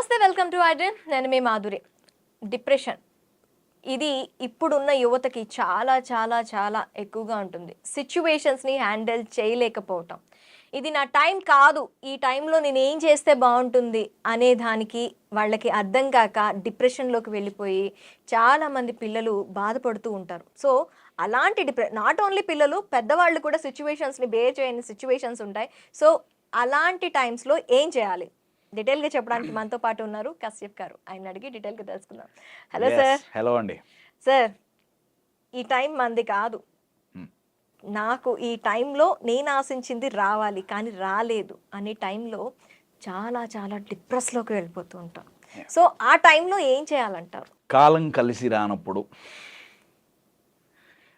నమస్తే, welcome to iDream. నేను మీ Madhuri. Depression ఇది ఇప్పుడున్న యువతకి చాలా చాలా చాలా ఎక్కువగా ఉంటుంది. సిచ్యువేషన్స్ని హ్యాండిల్ చేయలేకపోవటం, ఇది నా టైం కాదు, ఈ టైంలో నేను ఏం చేస్తే బాగుంటుంది అనే దానికి వాళ్ళకి అర్థం కాక డిప్రెషన్లోకి వెళ్ళిపోయి చాలామంది పిల్లలు బాధపడుతూ ఉంటారు. సో అలాంటి నాట్ ఓన్లీ పిల్లలు, పెద్దవాళ్ళు కూడా సిచ్యువేషన్స్ని బేర్ చేయని సిచ్యువేషన్స్ ఉంటాయి. సో అలాంటి టైమ్స్లో ఏం చేయాలి, డీటెయిల్గా చెప్పడానికి మనతో పాటు ఉన్నారు కశ్యప్ గారు. ఆయన అడిగి డీటెయిల్గా తెలుసుకుందాం. Hello sir. హలో అండి. సార్, ఈ టైం మంది కాదు, నాకు ఈ టైంలో నేను ఆశించింది రావాలి కానీ రాలేదు అనే టైంలో చాలా చాలా డిప్రెస్లోకి వెళ్ళిపోతూ ఉంటాం. సో ఆ టైంలో ఏం చేయాలంటారు? కాలం కలిసి రానప్పుడు,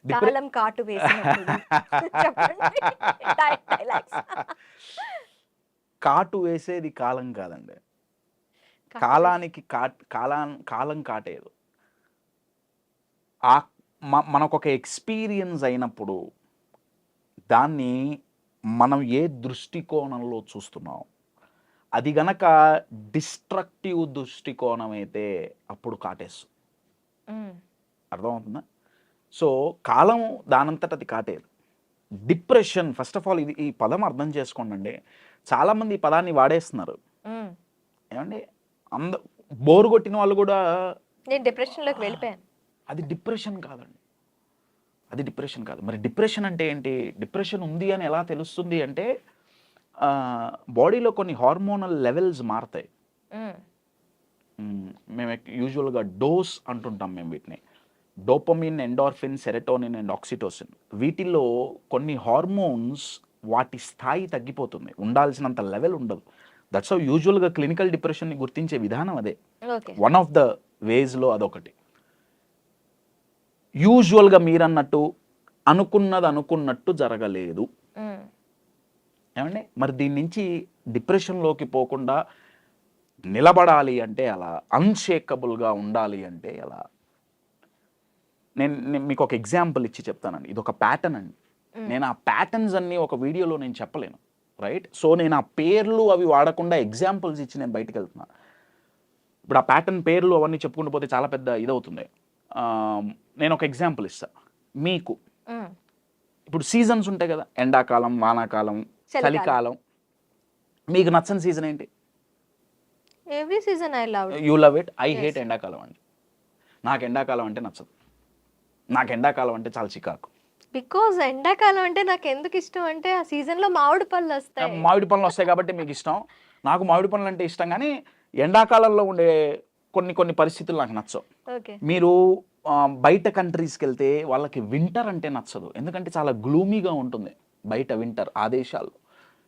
కాలం కాటు వేసినప్పుడు చెప్పండి. డైలాగ్స్. కాటు వేసేది కాలం కాదండి, కాలానికి కాలం కాటేదు. మనకొక ఎక్స్పీరియన్స్ అయినప్పుడు దాన్ని మనం ఏ దృష్టికోణంలో చూస్తున్నాం, అది గనక డిస్ట్రక్టివ్ దృష్టికోణం అయితే అప్పుడు కాటేస్తుంది. అర్థమవుతుందా? సో కాలం దానంతట అది కాటేది. డిప్రెషన్, ఫస్ట్ ఆఫ్ ఆల్ ఈ పదం అర్థం చేసుకోండి. చాలామంది ఈ పదాన్ని వాడేస్తున్నారు. ఏమండి, బోరు కొట్టిన వాళ్ళు కూడా నేను డిప్రెషన్లోకి వెళ్ళిపోయాను, అది డిప్రెషన్ కాదండి, అది డిప్రెషన్ కాదు. మరి డిప్రెషన్ అంటే ఏంటి? డిప్రెషన్ ఉంది అని ఎలా తెలుస్తుంది అంటే బాడీలో కొన్ని హార్మోనల్ లెవెల్స్ మారుతాయి. మేము యూజువల్గా డోస్ అంటుంటాం మేము వీటిని. Dopamine, endorphin, serotonin and oxytocin. వీటిల్లో కొన్ని హార్మోన్స్ వాటి స్థాయి తగ్గిపోతుంది, ఉండాల్సినంత లెవెల్ ఉండదు. దట్స్ హౌ యూజువల్గా క్లినికల్ డిప్రెషన్ని గుర్తించే విధానం అదే. వన్ ఆఫ్ ద వేస్లో అదొకటి. యూజువల్గా మీరన్నట్టు అనుకున్నట్టు జరగలేదు. ఏమండి, మరి దీని నుంచి డిప్రెషన్లోకి పోకుండా నిలబడాలి అంటే అలా, అన్షేకబుల్గా ఉండాలి అంటే అలా. నేను మీకు ఒక ఎగ్జాంపుల్ ఇచ్చి చెప్తానండి. ఇది ఒక ప్యాటర్న్ అండి. నేను ఆ ప్యాటర్న్స్ అన్నీ ఒక వీడియోలో నేను చెప్పలేను, రైట్? సో నేను ఆ పేర్లు అవి వాడకుండా ఎగ్జాంపుల్స్ ఇచ్చి నేను బయటకు వెళ్తున్నా. ఇప్పుడు ఆ ప్యాటర్న్ పేర్లు అవన్నీ చెప్పుకుంటూ పోతే చాలా పెద్ద ఇదవుతుంది. నేను ఒక ఎగ్జాంపుల్ ఇస్తా మీకు. ఇప్పుడు సీజన్స్ ఉంటాయి కదా, ఎండాకాలం, వానాకాలం, చలికాలం. మీకు నచ్చని సీజన్ ఏంటి? Every season I love. You love it. I hate ఎండాకాలం అండి. నాకు ఎండాకాలం అంటే నచ్చదు. నాకు ఎండాకాలం అంటే చాలా చికాకు. బికాజ్ ఎండాకాలం అంటే నాకు ఎందుకు ఇష్టం అంటే ఆ సీజన్లో మామిడి పళ్ళు వస్తాయి. మామిడి పళ్ళు వస్తాయి కాబట్టి మీకు ఇష్టం. నాకు మామిడి పళ్ళు అంటే ఇష్టం, కానీ ఎండాకాలంలో ఉండే కొన్ని పరిస్థితులు నాకు నచ్చవు. మీరు బయట కంట్రీస్కి వెళ్తే వాళ్ళకి వింటర్ అంటే నచ్చదు, ఎందుకంటే చాలా గ్లూమీగా ఉంటుంది బయట వింటర్ ఆ దేశాల్లో.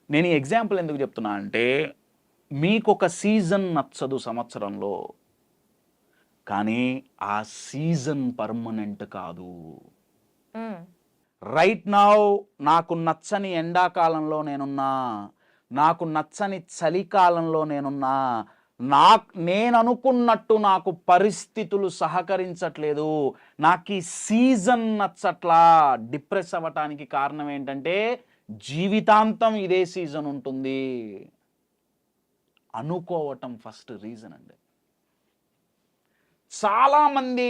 నేను ఈ ఎగ్జాంపుల్ ఎందుకు చెప్తున్నా అంటే, మీకు ఒక సీజన్ నచ్చదు సంవత్సరంలో, కానీ ఆ సీజన్ పర్మనెంట్ కాదు. రైట్ నౌ నాకు నచ్చని ఎండాకాలంలో నేనున్నా, నాకు నచ్చని చలికాలంలో నేనున్నా, నేను అనుకున్నట్టు నాకు పరిస్థితులు సహకరించట్లేదు, నాకు ఈ సీజన్ నచ్చట్లా. డిప్రెస్ అవ్వటానికి కారణం ఏంటంటే జీవితాంతం ఇదే సీజన్ ఉంటుంది అనుకోవటం ఫస్ట్ రీజన్ అండి. చాలామంది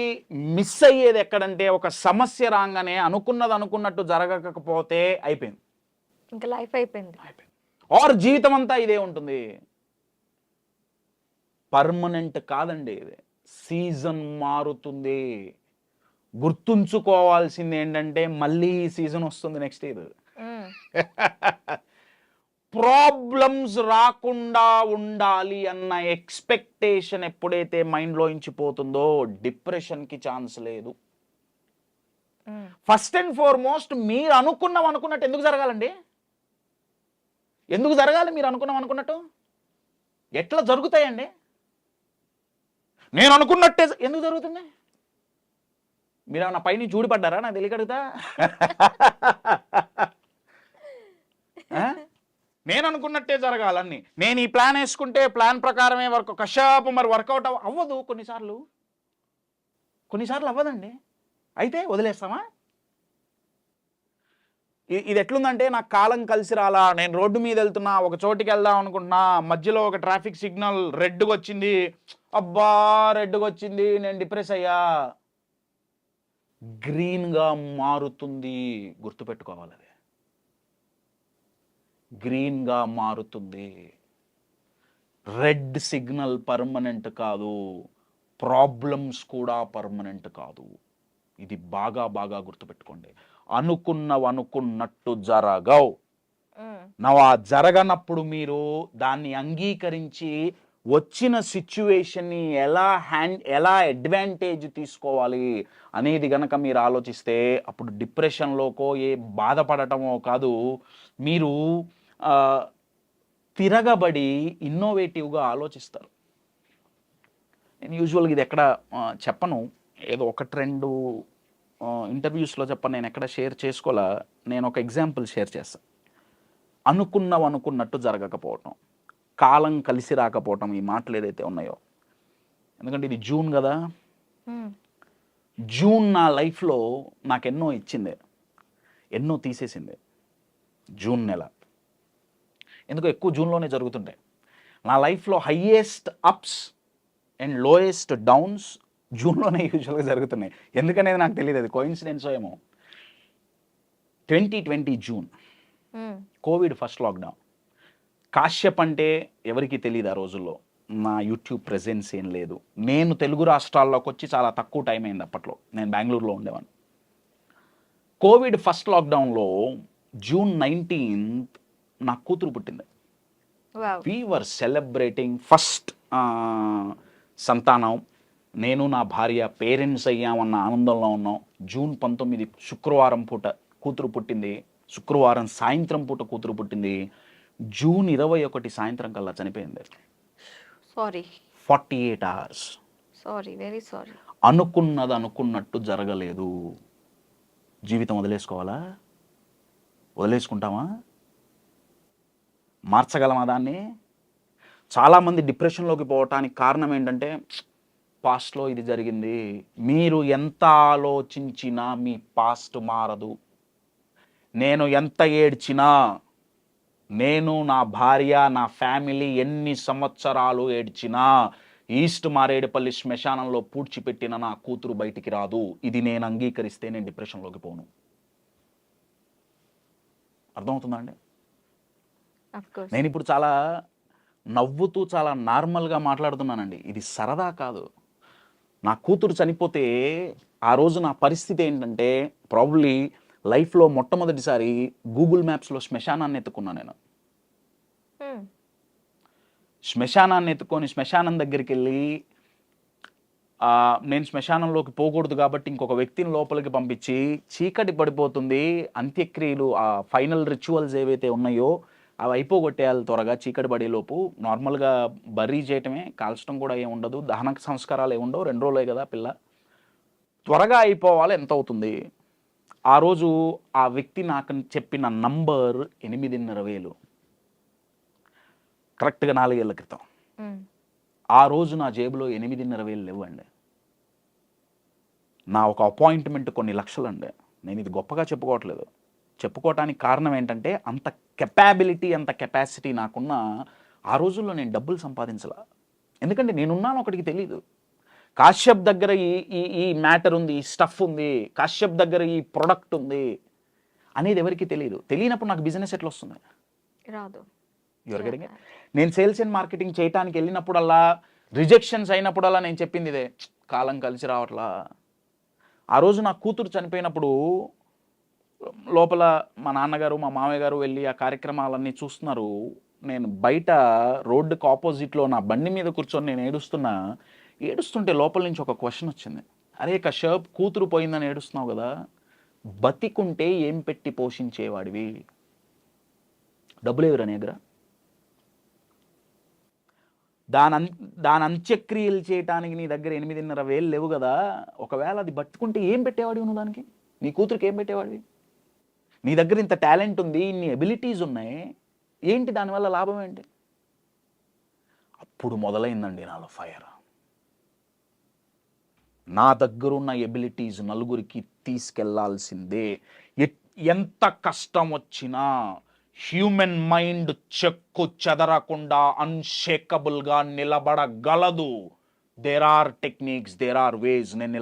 మిస్ అయ్యేది ఎక్కడంటే, ఒక సమస్య రాగానే అనుకున్నట్టు జరగకపోతే అయిపోయింది, ఇంకా లైఫ్ అయిపోయింది. ఆర్ జీవితం అంతా ఇదే ఉంటుంది. పర్మనెంట్ కాదండి ఇది, సీజన్ మారుతుంది. గుర్తుంచుకోవాల్సింది ఏంటంటే, మళ్ళీ ఈ సీజన్ వస్తుంది నెక్స్ట్ ఇయర్. ప్రాబ్లమ్స్ రాకుండా ఉండాలి అన్న ఎక్స్పెక్టేషన్ ఎప్పుడైతే మైండ్లో ఇంచిపోతుందో డిప్రెషన్కి ఛాన్స్ లేదు. ఫస్ట్ అండ్ ఫార్మోస్ట్ మీరు అనుకున్నట్టు ఎందుకు జరగాలండి? ఎందుకు జరగాలి? మీరు అనుకున్నట్టు ఎట్లా జరుగుతాయండి? నేను అనుకున్నట్టే ఎందుకు జరుగుతుంది? మీరేమన్నా పైన చూడిపడ్డారా? నాకు తెలియకడుగుతా. నేను అనుకున్నట్టే జరగాలని, నేను ఈ ప్లాన్ వేసుకుంటే ప్లాన్ ప్రకారమే కషాపు మరి వర్కౌట్ అవ్వదు. కొన్నిసార్లు అవ్వదండి. అయితే వదిలేస్తామా? ఇది ఎట్లుందంటే నాకు కాలం కలిసి రాలా, నేను రోడ్డు మీద వెళ్తున్నా, ఒక చోటికి వెళ్దాం అనుకుంటున్నా, మధ్యలో ఒక ట్రాఫిక్ సిగ్నల్ రెడ్గా వచ్చింది, అబ్బా రెడ్గా వచ్చింది, నేను డిప్రెస్ అయ్యా. గ్రీన్గా మారుతుంది, గుర్తుపెట్టుకోవాలి. అది గ్రీన్గా మారుతుంది. రెడ్ సిగ్నల్ పర్మనెంట్ కాదు, ప్రాబ్లమ్స్ కూడా పర్మనెంట్ కాదు. ఇది బాగా బాగా గుర్తుపెట్టుకోండి. అనుకున్నట్టు జరగవు. ఆ జరగనప్పుడు మీరు దాన్ని అంగీకరించి వచ్చిన సిచ్యువేషన్ని ఎలా అడ్వాంటేజ్ తీసుకోవాలి అనేది గనక మీరు ఆలోచిస్తే అప్పుడు డిప్రెషన్లోకో బాధపడటమో కాదు, మీరు తిరగబడి ఇన్నోవేటివ్గా ఆలోచిస్తారు. నేను యూజువల్గా ఇది ఎక్కడ చెప్పను, ఏదో ఒకటి రెండు ఇంటర్వ్యూస్లో చెప్పను, నేను ఎక్కడ షేర్ చేసుకోవాలా. నేను ఒక ఎగ్జాంపుల్ షేర్ చేస్తాను. అనుకున్నట్టు జరగకపోవటం, కాలం కలిసి రాకపోవటం, ఈ మాటలు ఏదైతే ఉన్నాయో, ఎందుకంటే ఇది జూన్ కదా, జూన్ నా లైఫ్లో నాకు ఎన్నో ఇచ్చింది, ఎన్నో తీసేసింది. జూన్ నెల ఎందుకో ఎక్కువ జూన్లోనే జరుగుతుంటాయి. నా లైఫ్లో highest ups and lowest downs జూన్లోనే యూజువల్గా జరుగుతున్నాయి. ఎందుకనేది నాకు తెలియదు, అది కోయిన్సిడెన్సో ఏమో. 2020 June, covid first lockdown. Kashyap అంటే ఎవరికి తెలియదు ఆ రోజుల్లో, నా యూట్యూబ్ ప్రెజెన్స్ ఏం లేదు. నేను తెలుగు రాష్ట్రాల్లోకి వచ్చి చాలా తక్కువ టైం అయింది అప్పట్లో, నేను బెంగళూరులో ఉండేవాడిని. కోవిడ్ ఫస్ట్ లాక్డౌన్లో జూన్ 19th నా కూతురు పుట్టింది. వీ వర్ సెలబ్రేటింగ్ ఫస్ట్ సంతానం. నేను నా భార్య పేరెంట్స్ అయ్యామన్న ఆనందంలో ఉన్నాం. జూన్ 19 శుక్రవారం పూట కూతురు పుట్టింది, శుక్రవారం సాయంత్రం పూట కూతురు పుట్టింది. జూన్ 21 సాయంత్రం కల్లా చనిపోయింది. 48 hours. Very sorry. అనుకున్నట్టు జరగలేదు. జీవితం వదిలేసుకోవాలా? వదిలేసుకుంటామా? మార్చగలమా దాన్ని? చాలామంది డిప్రెషన్లోకి పోవటానికి కారణం ఏంటంటే, పాస్ట్లో ఇది జరిగింది. మీరు ఎంత ఆలోచించినా మీ పాస్ట్ మారదు. నేను ఎంత ఏడ్చినా, నేను, నా భార్య, నా ఫ్యామిలీ ఎన్ని సంవత్సరాలు ఏడ్చినా, ఈస్ట్ మారేడుపల్లి శ్మశానంలో పూడ్చిపెట్టిన నా కూతురు బయటికి రాదు. ఇది నేను అంగీకరిస్తే నేను డిప్రెషన్లోకి పోను. అర్థమవుతుందా అండి? నేను ఇప్పుడు చాలా నవ్వుతూ చాలా నార్మల్గా మాట్లాడుతున్నానండి, ఇది సరదా కాదు. నా కూతురు చనిపోతే ఆ రోజు నా పరిస్థితి ఏంటంటే, ప్రాబబ్లీ లైఫ్లో మొట్టమొదటిసారి గూగుల్ మ్యాప్స్లో శ్మశానాన్ని ఎత్తుకున్నాను నేను. శ్మశానాన్ని ఎత్తుకొని శ్మశానం దగ్గరికి వెళ్ళి, నేను శ్మశానంలోకి పోకూడదు కాబట్టి ఇంకొక వ్యక్తిని లోపలికి పంపించి, చీకటి పడిపోతుంది, అంత్యక్రియలు ఆ ఫైనల్ రిచువల్స్ ఏవైతే ఉన్నాయో అవి అయిపోగొట్టేయాలి త్వరగా, చీకటి పడేలోపు. నార్మల్గా బర్రీ చేయటమే, కాల్చడం కూడా ఏమి ఉండదు, దహన సంస్కారాలు ఏమి ఉండవు, 2 రోజులే కదా పిల్ల, త్వరగా అయిపోవాలి, ఎంత అవుతుంది? ఆ రోజు ఆ వ్యక్తి నాకు చెప్పిన నంబర్ 8,500,000, కరెక్ట్గా 4 ఏళ్ల క్రితం. ఆ రోజు నా జేబులో 8,500,000 లేవండి. నా ఒక అపాయింట్మెంట్ కొన్ని లక్షలండి. నేను ఇది గొప్పగా చెప్పుకోవట్లేదు, చెప్పుకోవటానికి కారణం ఏంటంటే, అంత కెపాబిలిటీ, అంత కెపాసిటీ నాకున్న ఆ రోజుల్లో నేను డబ్బులు సంపాదించలా. ఎందుకంటే నేనున్నాను ఒకటికి తెలీదు. కాశ్యప్ దగ్గర ఈ మ్యాటర్ ఉంది, ఈ స్టఫ్ ఉంది, కాశ్యప్ దగ్గర ఈ ప్రొడక్ట్ ఉంది అనేది ఎవరికి తెలియదు. తెలియనప్పుడు నాకు బిజినెస్ ఎట్లా వస్తుంది? రాదు. Your getting it? నేను సేల్స్ అండ్ మార్కెటింగ్ చేయడానికి వెళ్ళినప్పుడల్లా, రిజెక్షన్స్ అయినప్పుడల్లా నేను చెప్పింది ఇదే, కాలం కలిసి రావట్లా. ఆ రోజు నా కూతురు చనిపోయినప్పుడు లోపల మా నాన్నగారు, మా మామయ్య గారు వెళ్ళి ఆ కార్యక్రమాలన్నీ చూస్తున్నారు. నేను బయట రోడ్డుకు ఆపోజిట్లో నా బండి మీద కూర్చొని నేను ఏడుస్తుంటే లోపల నుంచి ఒక క్వశ్చన్ వచ్చింది. అరే కశ్యప్, కూతురు పోయిందని ఏడుస్తున్నావు కదా, బతికుంటే ఏం పెట్టి పోషించేవాడివి? డబ్బులు ఎవరు నీ దగ్గర? దాని అంత్యక్రియలు చేయటానికి నీ దగ్గర 8,500,000 లేవు కదా, ఒకవేళ అది బతుకుంటే ఏం పెట్టేవాడివి నువ్వు దానికి? నీ కూతురికి ఏం పెట్టేవాడివి? నీ దగ్గర ఇంత టాలెంట్ ఉంది, ఇన్ని ఎబిలిటీస్ ఉన్నాయి, ఏంటి దానివల్ల లాభం ఏంటి? అప్పుడు మొదలైందండి నాలో ఫైర్. నా దగ్గరున్న ఎబిలిటీస్ నలుగురికి తీసుకెళ్లాల్సిందే. ఎంత కష్టం వచ్చినా హ్యూమన్ మైండ్ చెక్కు చెదరకుండా అన్షేకబుల్గా నిలబడగలదు. There are techniques, there are ways. నేను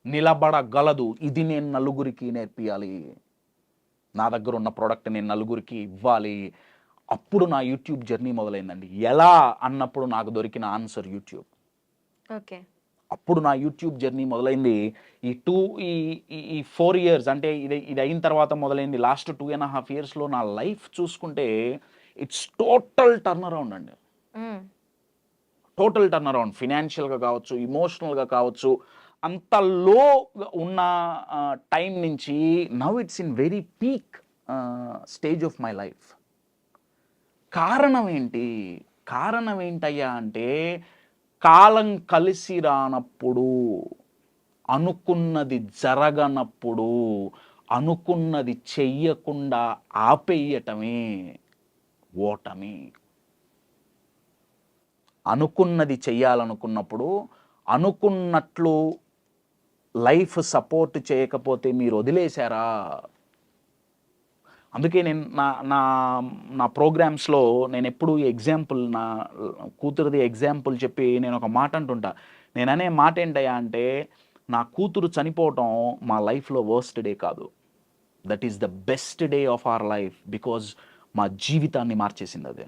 నిలబడగలదు. ఇది నేను నలుగురికి నేర్పియాలి. నా దగ్గర ఉన్న ప్రోడక్ట్ నేను నలుగురికి ఇవ్వాలి. అప్పుడు నా యూట్యూబ్ జర్నీ మొదలైందండి. ఎలా అన్నప్పుడు నాకు దొరికిన ఆన్సర్ యూట్యూబ్. ఓకే. అప్పుడు నా యూట్యూబ్ జర్నీ మొదలైంది. ఈ 4 years అంటే ఇది అయిన తర్వాత మొదలైంది. లాస్ట్ 2.5 yearsలో నా లైఫ్ చూసుకుంటే ఇట్స్ టోటల్ టర్న్ అరౌండ్ అండి. Total turn around. ఫినాన్షియల్గా కావచ్చు, ఇమోషనల్గా కావచ్చు. అంత లో ఉన్న టైం నుంచి now it's in very peak stage of my life. కారణం ఏంటయ్యా అంటే, కాలం కలిసి రానప్పుడు, అనుకున్నది జరగనప్పుడు, అనుకున్నది చెయ్యకుండా ఆపేయటమే ఓటమి. అనుకున్నది చెయ్యాలనుకున్నప్పుడు, అనుకున్నట్లు లైఫ్ సపోర్ట్ చేయకపోతే మీరు వదిలేశారా? అందుకే నేను నా ప్రోగ్రామ్స్లో నేను ఎప్పుడు ఎగ్జాంపుల్, నా కూతురుది ఎగ్జాంపుల్ చెప్పి నేను ఒక మాట అంటుంటా. నేను అనే మాట ఏంటయ్యా అంటే, నా కూతురు చనిపోవటం మా లైఫ్లో వర్స్ట్ డే కాదు. That is the best day of our life. Because మా జీవితాన్ని మార్చేసింది అదే.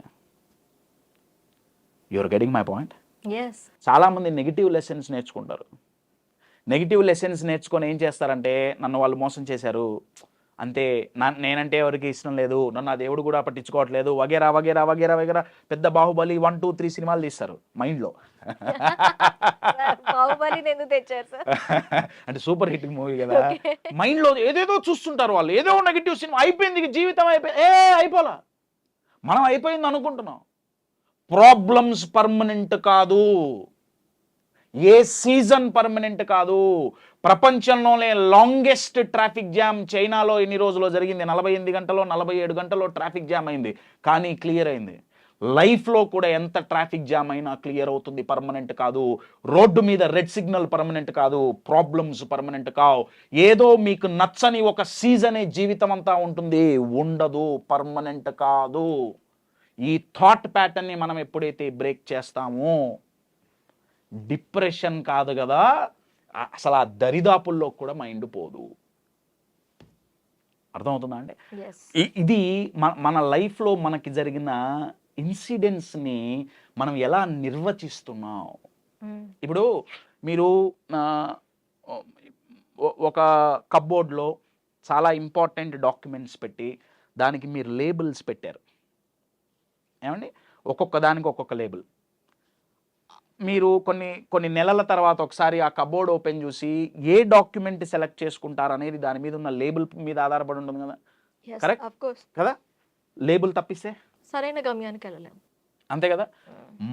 You're getting my point? చాలామంది నెగిటివ్ లెసన్స్ నేర్చుకుంటారు. నెగిటివ్ లెసన్స్ నేర్చుకొని ఏం చేస్తారంటే, నన్ను వాళ్ళు మోసం చేశారు, అంతే, నేనంటే ఎవరికి ఇష్టం లేదు, నన్ను ఆ దేవుడు కూడా పట్టించుకోవట్లేదు, వగేరా వగేరా వగేరా వగేరా. పెద్ద బాహుబలి 1, 2, 3 సినిమాలు తీస్తారు మైండ్లో. అంటే సూపర్ హిట్ మూవీ కదా. మైండ్లో ఏదేదో చూస్తుంటారు వాళ్ళు. ఏదో నెగిటివ్ సినిమా అయిపోయింది, జీవితం అయిపోలా. మనం అయిపోయింది అనుకుంటున్నాం. ప్రాబ్లమ్స్ పర్మనెంట్ కాదు. ఏ సీజన్ పర్మనెంట్ కాదు. ప్రపంచంలోనే లాంగెస్ట్ ట్రాఫిక్ జామ్ చైనాలో ఎన్ని రోజుల్లో జరిగింది? 48 గంటలో 47 గంటలో ట్రాఫిక్ జామ్ అయింది, కానీ క్లియర్ అయింది. లైఫ్లో కూడా ఎంత ట్రాఫిక్ జామ్ అయినా క్లియర్ అవుతుంది, పర్మనెంట్ కాదు. రోడ్డు మీద రెడ్ సిగ్నల్ పర్మనెంట్ కాదు, ప్రాబ్లమ్స్ పర్మనెంట్ కావు. ఏదో మీకు నచ్చని ఒక సీజనే జీవితం అంతా ఉంటుంది, ఉండదు, పర్మనెంట్ కాదు. ఈ థాట్ ప్యాటర్న్ని మనం ఎప్పుడైతే బ్రేక్ చేస్తామో, డిప్రెషన్ కాదు కదా, అసలు ఆ దరిదాపుల్లో కూడా మైండ్ పోదు. అర్థమవుతుందా అండి? ఇది మన లైఫ్లో మనకి జరిగిన ఇన్సిడెంట్స్ని మనం ఎలా నిర్వచిస్తున్నాం. ఇప్పుడు మీరు ఒక కప్బోర్డ్లో చాలా ఇంపార్టెంట్ డాక్యుమెంట్స్ పెట్టి దానికి మీరు లేబుల్స్ పెట్టారు. ఏమండి? ఒక్కొక్క దానికి ఒక్కొక్క లేబుల్. మీరు కొన్ని నెలల తర్వాత ఒకసారి ఆ కబోర్డ్ ఓపెన్ చూసి ఏ డాక్యుమెంట్ సెలెక్ట్ చేసుకుంటారు అనేది దాని మీద ఉన్న లేబుల్ మీద ఆధారపడి ఉంటుంది కదా. కరెక్ట్ కదా? లేబుల్ తప్పిస్తే సరైన గమ్యానికి వెళ్ళలేము. అంతే కదా.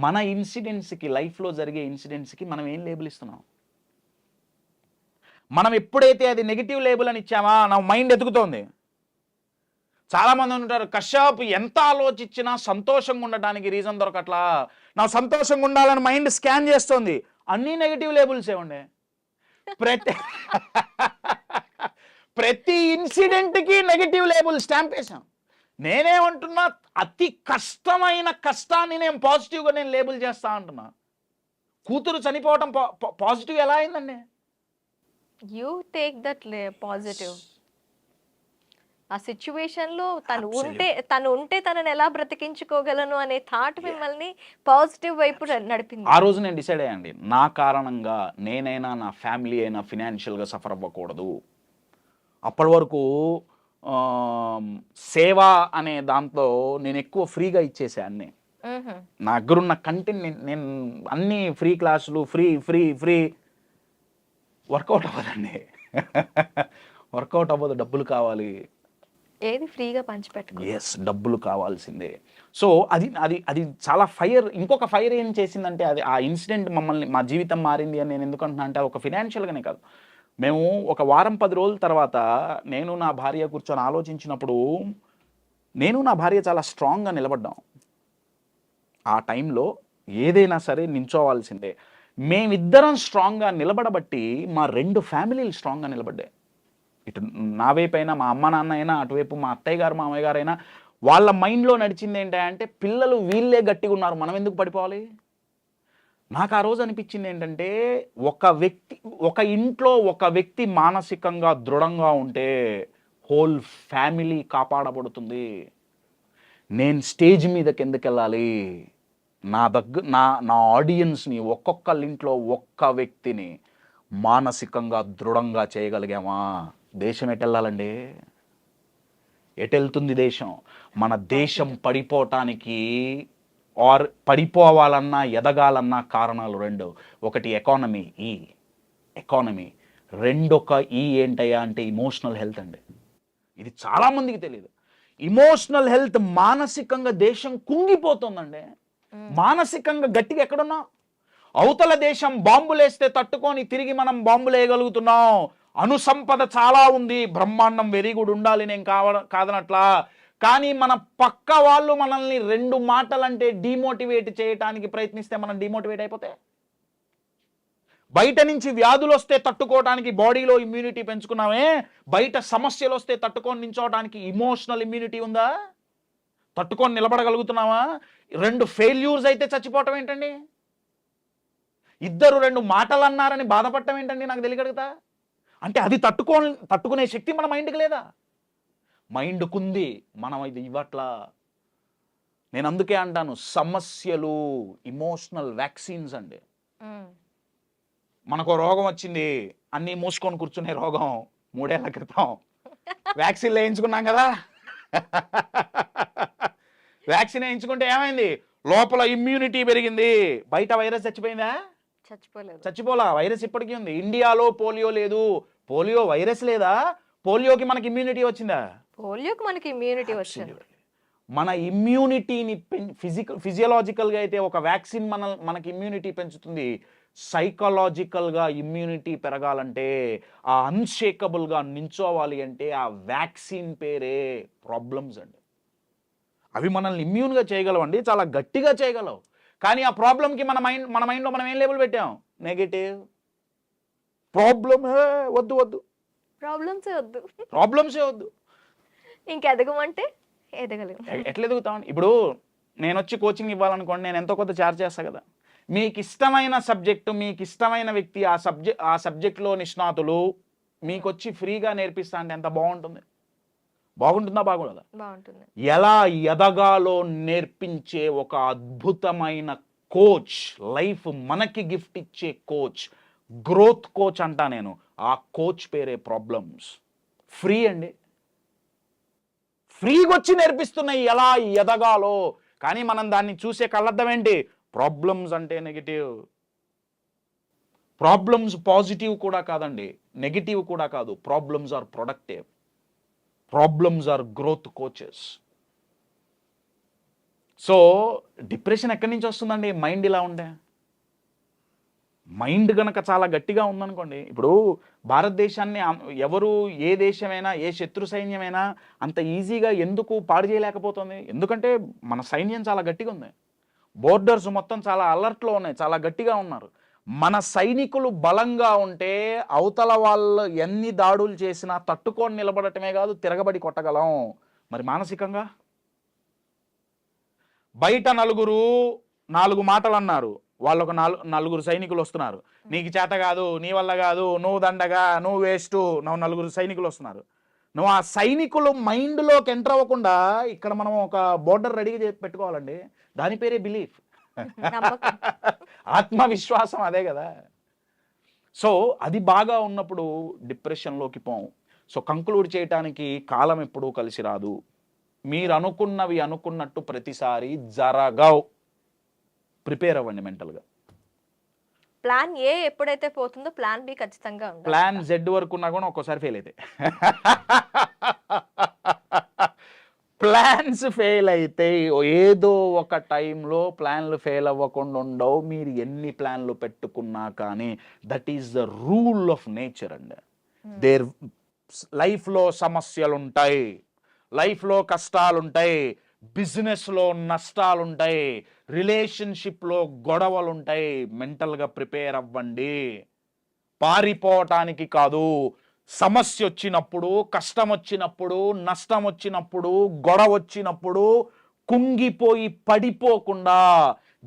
మన ఇన్సిడెంట్స్కి, లైఫ్లో జరిగే ఇన్సిడెంట్స్కి మనం ఏం లేబుల్ ఇస్తున్నాం? మనం ఎప్పుడైతే అది నెగిటివ్ లేబుల్ అని ఇచ్చామా, నా మైండ్ ఎదుగుతోంది. చాలామంది ఉంటారు, కశ్యప్ ఎంత ఆలోచించినా సంతోషంగా ఉండటానికి రీజన్ దొరకట్లా, నా సంతోషంగా ఉండాలని మైండ్ స్కాన్ చేస్తుంది. అన్నీ నెగిటివ్ లేబుల్సే ఉండే. ప్రతి ఇన్సిడెంట్కి నెగిటివ్ లేబుల్ స్టాంప్ వేసాం. నేనేమంటున్నా, అతి కష్టమైన కష్టాన్ని నేను పాజిటివ్గా నేను లేబుల్ చేస్తా అంటున్నా. కూతురు చనిపోవటం పాజిటివ్ ఎలా అయిందండి? You take that positive. ఆ సిచ్యువేషన్లో తను ఉంటే తనని ఎలా బ్రతికించుకోగలను అనే థాట్ మిమ్మల్ని పాజిటివ్ వైపు నడిపింది. ఆ రోజు నేను డిసైడ్ అయ్యండి, నా కారణంగా నేనైనా, నా ఫ్యామిలీ అయినా ఫినాన్షియల్గా సఫర్ అవ్వకూడదు. అప్పటి వరకు సేవ అనే దాంట్లో నేను ఎక్కువ ఫ్రీగా ఇచ్చేసాన్ని. నా దగ్గరున్న కంటెంట్ నేను అన్ని ఫ్రీ క్లాసులు, ఫ్రీ ఫ్రీ ఫ్రీ వర్కౌట్ అవ్వదండి. వర్కౌట్ అవ్వదు, డబ్బులు కావాలి. ఏది ఫ్రీగా పంచిపెట్టుకో. ఎస్, డబ్బులు కావాల్సిందే. సో అది అది అది చాలా ఫైర్. ఇంకొక ఫైర్ ఏం చేసిందంటే, అది ఆ ఇన్సిడెంట్ మా జీవితం మారింది అని నేను ఎందుకంటున్నా అంటే, ఒక ఫినాన్షియల్గానే కాదు. మేము ఒక వారం 10 రోజుల తర్వాత నేను నా భార్య కూర్చొని ఆలోచించినప్పుడు, నేను నా భార్య చాలా స్ట్రాంగ్గా నిలబడ్డాం. ఆ టైంలో ఏదైనా సరే నించోవాల్సిందే. మేమిద్దరం స్ట్రాంగ్గా నిలబడబట్టి మా 2 ఫ్యామిలీలు స్ట్రాంగ్గా నిలబడ్డాయి. ఇటు నా వైపు అయినా, మా అమ్మ నాన్న అయినా, అటువైపు మా అత్తయ్య గారు మామయ్య గారు అయినా, వాళ్ళ మైండ్లో నడిచింది ఏంటంటే పిల్లలు వీళ్ళే గట్టిగా ఉన్నారు, మనం ఎందుకు పడిపోవాలి. నాకు ఆ రోజు అనిపించింది ఏంటంటే ఒక ఇంట్లో ఒక వ్యక్తి మానసికంగా దృఢంగా ఉంటే హోల్ ఫ్యామిలీ కాపాడబడుతుంది. నేను స్టేజ్ మీదకి ఎందుకు వెళ్ళాలి, నా ఆడియన్స్ని ఒక్కొక్కళ్ళ ఇంట్లో ఒక్క వ్యక్తిని మానసికంగా దృఢంగా చేయగలిగామా, దేశం ఎటెళ్ళాలండి, ఎటెళ్తుంది దేశం. మన దేశం పడిపోవటానికి పడిపోవాలన్నా ఎదగాలన్నా కారణాలు రెండు. ఒకటి ఎకానమీ, రెండొక ఏంటయ్యా అంటే ఇమోషనల్ హెల్త్ అండి. ఇది చాలామందికి తెలియదు. ఇమోషనల్ హెల్త్, మానసికంగా దేశం కుంగిపోతుందండి. మానసికంగా గట్టిగా ఎక్కడున్నా, అవతల దేశం బాంబులేస్తే తట్టుకొని తిరిగి మనం బాంబులేయగలుగుతున్నాం. అనుసంపద చాలా ఉంది, బ్రహ్మాండం వెరీ గుడ్, ఉండాలి, నేను కాదనట్లా. కానీ మన పక్క వాళ్ళు మనల్ని 2 మాటలంటే డిమోటివేట్ చేయడానికి ప్రయత్నిస్తే మనం డిమోటివేట్ అయిపోతే, బయట నుంచి వ్యాధులు వస్తే తట్టుకోవడానికి బాడీలో ఇమ్యూనిటీ పెంచుకున్నామే, బయట సమస్యలు వస్తే తట్టుకొని నించోవడానికి ఇమోషనల్ ఇమ్యూనిటీ ఉందా, తట్టుకొని నిలబడగలుగుతున్నావా. 2 ఫెయిల్యూర్స్ అయితే చచ్చిపోవటం ఏంటండి, ఇద్దరు 2 మాటలు అన్నారని బాధపడటం ఏంటండి, నాకు తెలియగలుగుతా. అంటే అది తట్టుకునే శక్తి మన మైండ్కి లేదా, మైండ్కుంది, మనం ఇది ఇవ్వట్లా. నేను అందుకే అంటాను, సమస్యలు ఇమోషనల్ వ్యాక్సిన్స్ అండి. మనకు రోగం వచ్చింది, అన్నీ మూసుకొని కూర్చునే రోగం 3 ఏళ్ల క్రితం వ్యాక్సిన్ వేయించుకున్నాం కదా. వ్యాక్సిన్ వేయించుకుంటే ఏమైంది, లోపల ఇమ్యూనిటీ పెరిగింది, బయట వైరస్ చచ్చిపోయిందా, చచ్చిపోలా, వైరస్ ఇప్పటికీ ఉంది. ఇండియాలో పోలియో లేదు, పోలియో వైరస్ లేదా, పోలియోకి మనకి ఇమ్యూనిటీ వచ్చిందా, పోలియోకి మనకి ఇమ్యూనిటీ వచ్చింది. మన ఇమ్యూనిటీని ఫిజియలాజికల్గా అయితే ఒక వ్యాక్సిన్ మనకి ఇమ్యూనిటీ పెంచుతుంది. సైకలాజికల్గా ఇమ్యూనిటీ పెరగాలంటే, ఆ అన్షేకబుల్గా నించోవాలి అంటే ఆ వ్యాక్సిన్ పేరే ప్రాబ్లమ్స్ అండి. అవి మనల్ని ఇమ్యూన్గా చేయగలవండి, చాలా గట్టిగా చేయగలవు. కానీ ఆ ప్రాబ్లంకి మన మైండ్లో మనం ఏం లేబుల్ పెట్టాం, నెగటివ్. వద్దు ప్రాబ్లమ్సే వద్దు. ఇంకెదగమంటే ఎదగలేము. ఎట్లా ఎదుగుతాం. ఇప్పుడు నేను వచ్చి కోచింగ్ ఇవ్వాలనుకోండి, నేను ఎంతో కొంత ఛార్జ్ చేస్తా కదా. మీకు ఇష్టమైన సబ్జెక్టు, మీకు ఇష్టమైన వ్యక్తి, ఆ సబ్జెక్ట్లో నిష్ణాతులు మీకు వచ్చి ఫ్రీగా నేర్పిస్తా అంటే ఎంత బాగుంటుందా, బాగుండదా. ఎలా ఎదగాలో నేర్పించే ఒక అద్భుతమైన కోచ్, లైఫ్ మనకి గిఫ్ట్ ఇచ్చే కోచ్, గ్రోత్ కోచ్ అంటా నేను. ఆ కోచ్ పేరే ప్రాబ్లమ్స్. ఫ్రీ అండి, ఫ్రీగా వచ్చి నేర్పిస్తున్నాయి ఎలా ఎదగాలో. కానీ మనం దాన్ని చూసే కళ్ళర్థం ఏంటి, ప్రాబ్లమ్స్ అంటే నెగిటివ్. ప్రాబ్లమ్స్ పాజిటివ్ కూడా కాదండి, నెగిటివ్ కూడా కాదు. Problems are productive, problems are growth coaches. So depression ఎక్కడి నుంచి వస్తుందండి, మైండ్ ఇలా ఉండే. మైండ్ గనక చాలా గట్టిగా ఉందనుకోండి, ఇప్పుడు భారతదేశాన్ని ఎవరు, ఏ దేశమైనా, ఏ శత్రు సైన్యమైనా అంత ఈజీగా ఎందుకు పాడు చేయలేకపోతుంది, ఎందుకంటే మన సైన్యం చాలా గట్టిగా ఉంది. బోర్డర్స్ మొత్తం చాలా అలర్ట్లో ఉన్నాయి, చాలా గట్టిగా ఉన్నారు. మన సైనికులు బలంగా ఉంటే అవతల వాళ్ళు ఎన్ని దాడులు చేసినా తట్టుకొని నిలబడటమే కాదు, తిరగబడి కొట్టగలం. మరి మానసికంగా బయట 4 మాటలు అన్నారు, వాళ్ళు ఒక 4 సైనికులు వస్తున్నారు, నీకు చేత కాదు, నీ వల్ల కాదు, నువ్వు దండగా, నువ్వు వేస్ట్, నువ్వు 4 సైనికులు వస్తున్నారు. నువ్వు ఆ సైనికులు మైండ్లోకి ఎంటర్ అవ్వకుండా ఇక్కడ మనం ఒక బోర్డర్ రెడీగా పెట్టుకోవాలండి. దాని పేరే బిలీఫ్, ఆత్మవిశ్వాసం, అదే కదా. సో అది బాగా ఉన్నప్పుడు డిప్రెషన్లోకి పోం. సో కంక్లూడ్ చేయటానికి కాలం ఎప్పుడూ కలిసి రాదు. మీరు అనుకున్నవి అనుకున్నట్టు ప్రతిసారి జరగవు. ప్రిపేర్ అవ్వండి మెంటల్గా. ప్లాన్ ఏ ఎప్పుడైతే పోతుందో ప్లాన్ బి ఖచ్చితంగా ఉండాలి. ప్లాన్ జెడ్ వరకు ఉన్నా కూడా ఒక్కోసారి ఫెయిల్ అయితే, ప్లాన్స్ ఫెయిల్ అయితే ఏదో ఒక టైంలో ప్లాన్లు ఫెయిల్ అవ్వకుండా ఉండవు. మీరు ఎన్ని ప్లాన్లు పెట్టుకున్నా కానీ that is the rule of nature అండి. లైఫ్లో సమస్యలు ఉంటాయి, లైఫ్లో కష్టాలుంటాయి, బిజినెస్లో నష్టాలుంటాయి, రిలేషన్షిప్లో గొడవలుంటాయి. మెంటల్గా ప్రిపేర్ అవ్వండి, పారిపోవటానికి కాదు, సమస్య వచ్చినప్పుడు, కష్టం వచ్చినప్పుడు, నష్టం వచ్చినప్పుడు, గొడవ వచ్చినప్పుడు కుంగిపోయి పడిపోకుండా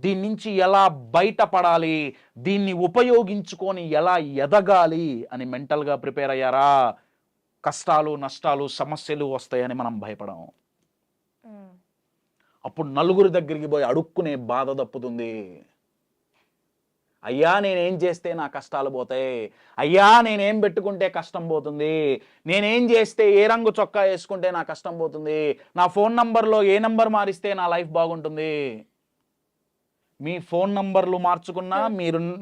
దీని నుంచి ఎలా బయటపడాలి, దీన్ని ఉపయోగించుకొని ఎలా ఎదగాలి అని మెంటల్గా ప్రిపేర్ అయ్యారా? కష్టాలు, నష్టాలు, సమస్యలు వస్తాయని మనం భయపడం. అప్పుడు నలుగురి దగ్గరికి పోయి అడుక్కునే బాధ తప్పుతుంది. అయ్యా నేనేం చేస్తే నా కష్టాలు పోతాయి, అయ్యా నేనేం పెట్టుకుంటే కష్టం పోతుంది, నేనేం చేస్తే ఏ రంగు చొక్కా వేసుకుంటే నా కష్టం పోతుంది, నా ఫోన్ నంబర్లో ఏ నంబర్ మారిస్తే నా లైఫ్ బాగుంటుంది. మీ ఫోన్ నంబర్లు మార్చుకున్నా,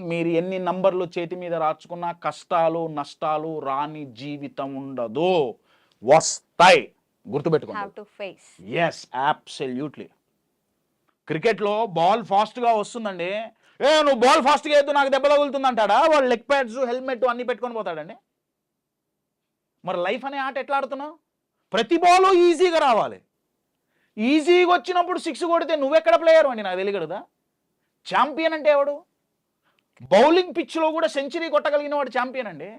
మీరు ఎన్ని నంబర్లు చేతి మీద రాచుకున్నా కష్టాలు నష్టాలు రాని జీవితం ఉండదు, వస్తాయి. గుర్తుపెట్టుకోండి. Yes, absolutely. క్రికెట్లో బాల్ ఫాస్ట్గా వస్తుందండి, నువ్వు బాల్ ఫాస్ట్గా వేద్దు నాకు దెబ్బ తగులుతుంది అంటాడా? వాడు లెగ్ ప్యాడ్స్, హెల్మెట్ అన్ని పెట్టుకొని పోతాడండి. మరి లైఫ్ అనే ఆట ఎట్లా ఆడుతున్నావు? ప్రతి బాల్ ఈజీగా రావాలి. ఈజీగా వచ్చినప్పుడు 6 కొడితే నువ్వెక్కడ ప్లేయర్ అండి? నాకు తెలియదు. ఛాంపియన్ అంటే ఎవడు? బౌలింగ్ పిచ్లో కూడా సెంచరీ కొట్టగలిగిన వాడు ఛాంపియన్ అండి.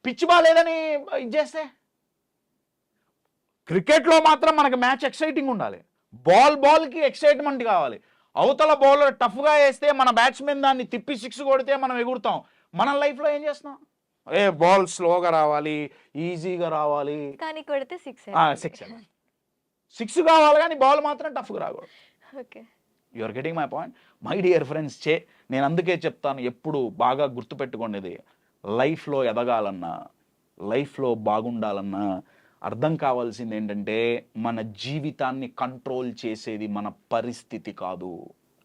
పిచ్ బాలేదని ఇది చేస్తే. క్రికెట్లో మాత్రం మనకి మ్యాచ్ ఎక్సైటింగ్ ఉండాలి, బాల్కి ఎక్సైట్మెంట్ కావాలి. అవతల బౌలర్ టఫ్గా వేస్తే మన బ్యాట్స్మెన్ దాన్ని తిప్పి 6 కొడితే మనం ఎగురుతాం. మన లైఫ్లో ఏం చేస్తున్నాం? బాల్ స్లోగా రావాలి, ఈజీగా రావాలి, కానీ కొడితే 6 కావాలి, కానీ బాల్ మాత్రం టఫ్గా రాకూడదు. You are getting my point my dear friends. నేను అందుకే చెప్తాను, ఎప్పుడు బాగా గుర్తుపెట్టుకోండి, లైఫ్లో ఎదగాలన్నా, లైఫ్లో బాగుండాలన్నా అర్థం కావాల్సింది ఏంటంటే మన జీవితాన్ని కంట్రోల్ చేసేది మన పరిస్థితి కాదు,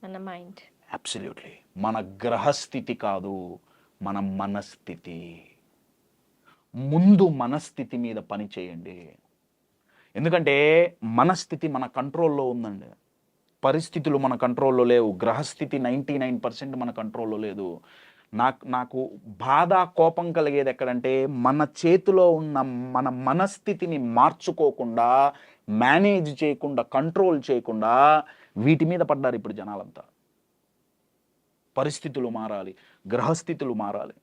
మన మైండ్. అబ్సల్యూట్లీ. మన గ్రహస్థితి కాదు, మన మనస్థితి. ముందు మనస్థితి మీద పని చేయండి. ఎందుకంటే మనస్థితి మన కంట్రోల్లో ఉందండి, పరిస్థితులు మన కంట్రోల్లో లేవు. గ్రహస్థితి 99% మన కంట్రోల్లో లేదు. నాకు బాధ, కోపం కలిగేది ఎక్కడంటే మన చేతిలో ఉన్న మన మనస్థితిని మార్చుకోకుండా, మేనేజ్ చేయకుండా, కంట్రోల్ చేయకుండా వీటి మీద పడ్డారు ఇప్పుడు జనాలంతా. పరిస్థితులు మారాలి, గ్రహస్థితులు మారాలి,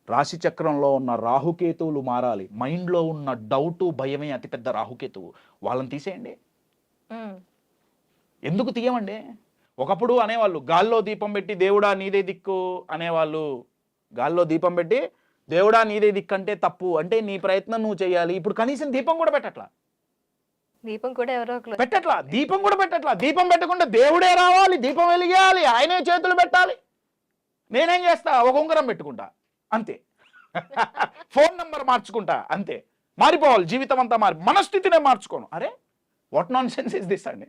రాశి చక్రంలో ఉన్న రాహుకేతువులు మారాలి. మైండ్లో ఉన్న డౌటు, భయమే అతిపెద్ద రాహుకేతువు. వాళ్ళని తీసేయండి. ఎందుకు తీయమండి? ఒకప్పుడు అనేవాళ్ళు గాల్లో దీపం పెట్టి దేవుడా నీదే దిక్కు అనేవాళ్ళు. గాల్లో దీపం పెట్టి దేవుడా నీదే దిక్కు అంటే తప్పు, అంటే నీ ప్రయత్నం నువ్వు చేయాలి. ఇప్పుడు కనీసం దీపం కూడా పెట్టట్లా, దీపం కూడా ఎవరో పెట్టట్లా, దీపం కూడా పెట్టట్లా. దీపం పెట్టకుండా దేవుడే రావాలి, దీపం వెలిగేయాలి, ఆయనే చేతులు పెట్టాలి. నేనేం చేస్తా? ఒక ఉంగరం పెట్టుకుంటా అంతే, ఫోన్ నంబర్ మార్చుకుంటా అంతే. మారిపోవాలి జీవితం అంతా, మనస్థితినే మార్చుకోను. అరే what non sense is this అండి?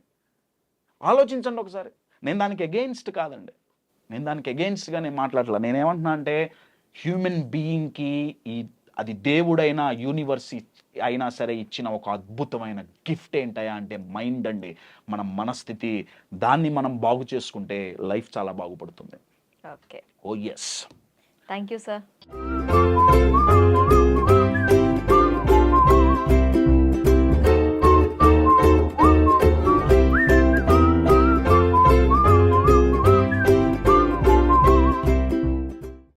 ఆలోచించండి ఒకసారి. నేను దానికి అగెయిన్స్ట్ కాదండి, నేను దానికి అగెయిన్స్ట్గా నేను మాట్లాడలే. నేనేమంటున్నా అంటే హ్యూమన్ బీయింగ్కి అది దేవుడైనా యూనివర్స్ అయినా సరే ఇచ్చిన ఒక అద్భుతమైన గిఫ్ట్ ఏంటయా అంటే మైండ్ అండి, మన మనస్థితి. దాన్ని మనం బాగు చేసుకుంటే లైఫ్ చాలా బాగుపడుతుంది. ఓకే. ఓ ఎస్. Thank you sir.